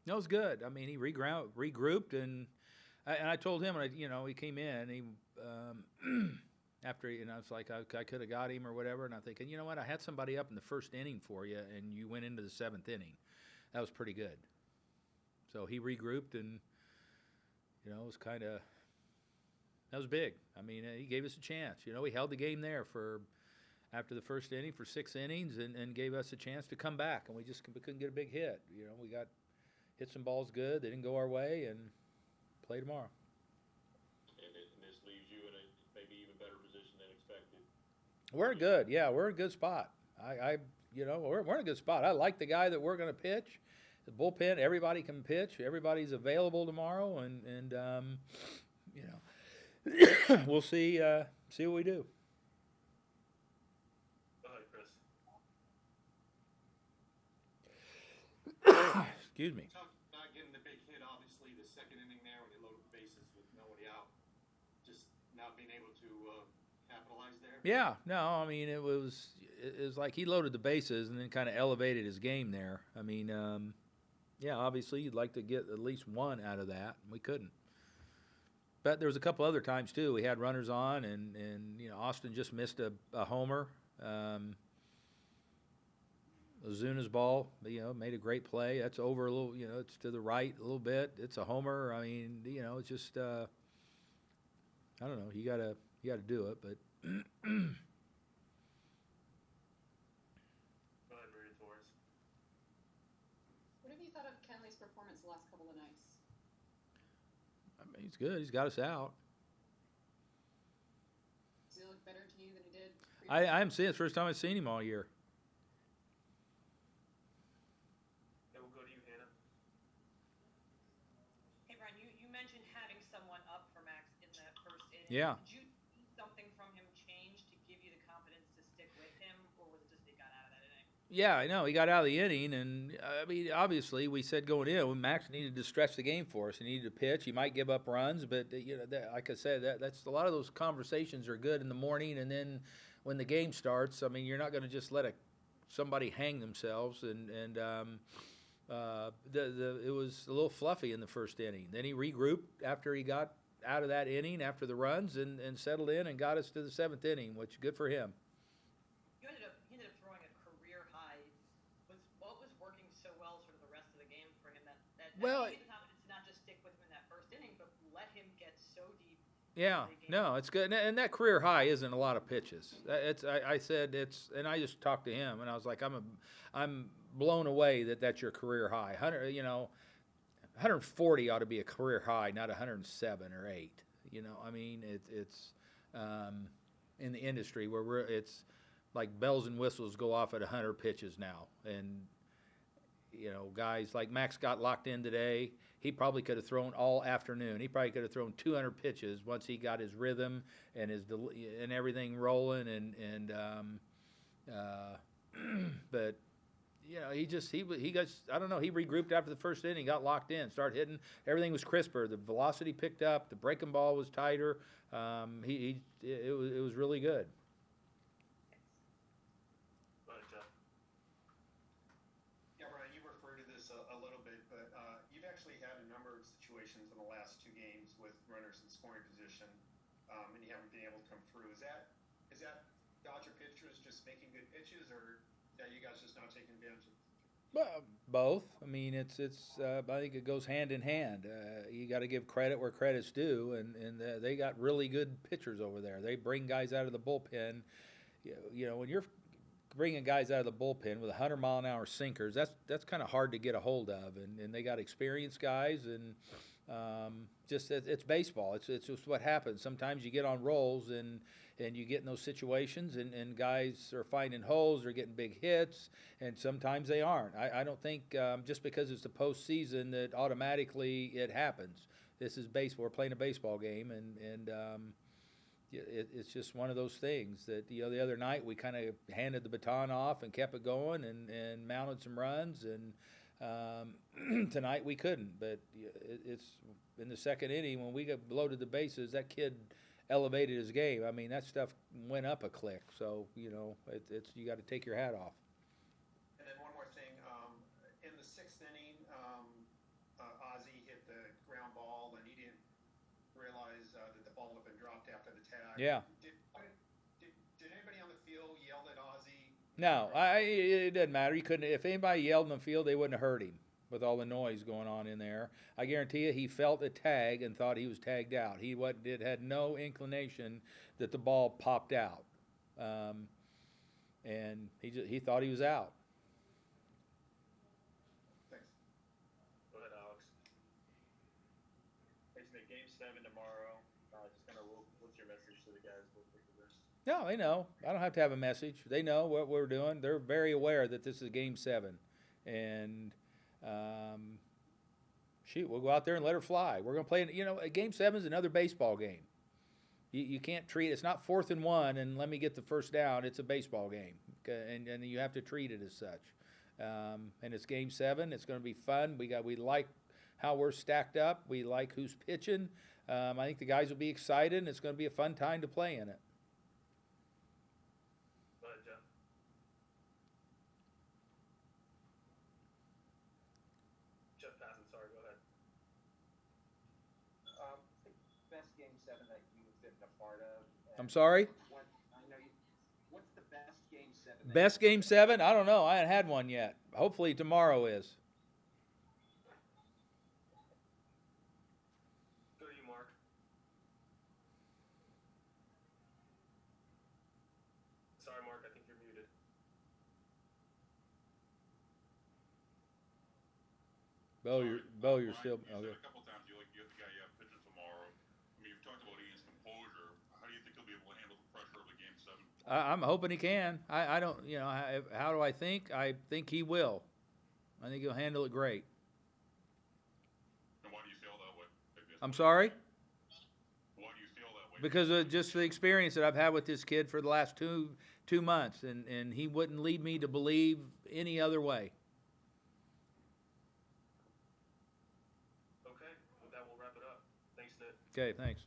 No, it was good. I mean, he regrouped, and I told him, and he came in, he after, it's like I could have got him or whatever, and I'm thinking, you know what, I had somebody up in the first inning for you, and you went into the seventh inning. That was pretty good. So he regrouped, and it was kind of that was big. I mean, he gave us a chance. He held the game there for after the first inning for 6 innings, and gave us a chance to come back, and we couldn't get a big hit. We got hit some balls good. They didn't go our way, and play tomorrow. And this leaves you in a maybe even better position than expected. We're good. Yeah, we're in a good spot. We're in a good spot. I like the guy that we're going to pitch. The bullpen, everybody can pitch. Everybody's available tomorrow, and we'll see what we do. Go ahead, Chris. Excuse me. Tough not getting the big hit, obviously, the second inning there when they loaded the bases with nobody out. Just not being able to capitalize there. Yeah, no, I mean it was like he loaded the bases and then kind of elevated his game there. I mean, yeah, obviously you'd like to get at least one out of that, and we couldn't. But there was a couple other times too. We had runners on, and Austin just missed a homer. Ozuna's ball, made a great play. That's over a little, it's to the right a little bit. It's a homer. I mean, it's just I don't know. You gotta do it, but Go ahead, Maria Torres. What have you thought of Kenley's performance the last couple of nights? I mean, he's good. He's got us out. Does he look better to you than he did I previously? haven't seen it. It's the first time I've seen him all year. And we'll go to you, Hannah. Hey, Brian, you mentioned having someone up for Max in that first inning. Yeah. Did you see something from him change to give you the confidence to stick with him, or was it just he got out of that inning? Yeah, I know. He got out of the inning, and I mean, obviously, we said going in, when Max needed to stretch the game for us. He needed to pitch. He might give up runs, but like I said, that's a lot of those conversations are good in the morning, and then when the game starts, I mean, you're not going to just let somebody hang themselves, and it was a little fluffy in the first inning. Then he regrouped after he got out of that inning after the runs, and settled in and got us to the seventh inning, which good for him. He ended up throwing a career high. What was working so well sort of the rest of the game for him that Well, gave you the confidence to not just stick with him in that first inning, but let him get so deep yeah, into the game? no, it's good, and that career high isn't a lot of pitches. I said it's, and I just talked to him, and I was like, I'm blown away that's your career high. 140 ought to be a career high, not 107 or 8. I mean, it's in the industry where it's like bells and whistles go off at 100 pitches now, and guys like Max got locked in today. He probably could have thrown all afternoon. He probably could have thrown 200 pitches once he got his rhythm and and everything rolling. But he got, I don't know. He regrouped after the first inning, got locked in, started hitting. Everything was crisper. The velocity picked up. The breaking ball was tighter. It was really good. Go ahead, Jeff. Yeah, Brian, you referred to this a little bit, but you've actually had a number of situations in the last two games with runners in scoring position, and you haven't been able to come through. Is that Dodger pitchers just making good pitches, or are you guys just not taking advantage of it? Well, both. I mean, it's. I think it goes hand in hand. You got to give credit where credit's due, and they got really good pitchers over there. They bring guys out of the bullpen. When you're bringing guys out of the bullpen with 100-mile-an-hour sinkers, that's kind of hard to get a hold of, and they got experienced guys, and just it's baseball. It's just what happens. Sometimes you get on rolls, and you get in those situations, and guys are finding holes, they're getting big hits, and sometimes they aren't. I don't think just because it's the postseason that automatically it happens. This is baseball. We're playing a baseball game, and it's just one of those things that the other night we kind of handed the baton off and kept it going, and mounted some runs, and tonight we couldn't. But it's in the second inning when we got loaded the bases, that kid elevated his game. I mean, that stuff went up a click. So it's you got to take your hat off. And then one more thing, in the sixth inning, Yeah. Did anybody on the field yell at Ozzie? No, it doesn't matter. You couldn't. If anybody yelled in the field, they wouldn't have heard him with all the noise going on in there. I guarantee you, he felt a tag and thought he was tagged out. He had no inclination that the ball popped out, and he thought he was out. Thanks. Go ahead, Alex. Thanks, Nick. Game 7 tomorrow. Just kind of what's your message to the guys? No, they know. I don't have to have a message. They know what we're doing. They're very aware that this is Game 7, and shoot, we'll go out there and let her fly. We're going to play. You know, Game 7 is another baseball game. You can't treat it's not 4th and 1 and let me get the first down. It's a baseball game, and you have to treat it as such. And it's Game 7. It's going to be fun. We like how we're stacked up. We like who's pitching. I think the guys will be excited, and it's going to be a fun time to play in it. Go ahead, Jeff. Jeff Passan, sorry, go ahead. Best Game 7 that you've been a part of? I'm sorry? What's the best Game 7? Best Game 7? I don't know. I haven't had one yet. Hopefully tomorrow is. Go to you, Mark. Sorry, Mark, I think you're muted. Bo, you're still. You Okay. said a couple times you like the guy you have pitching tomorrow. I mean, you've talked about Ian's composure. How do you think he'll be able to handle the pressure of a Game 7? I'm hoping he can. I don't. You know, how do I think? I think he will. I think he'll handle it great. And why do you feel that way? I'm sorry? Why do you feel that way? Because of just the experience that I've had with this kid for the last two months, and he wouldn't lead me to believe any other way. Okay, with that, we'll wrap it up. Thanks, Nick. Okay, thanks.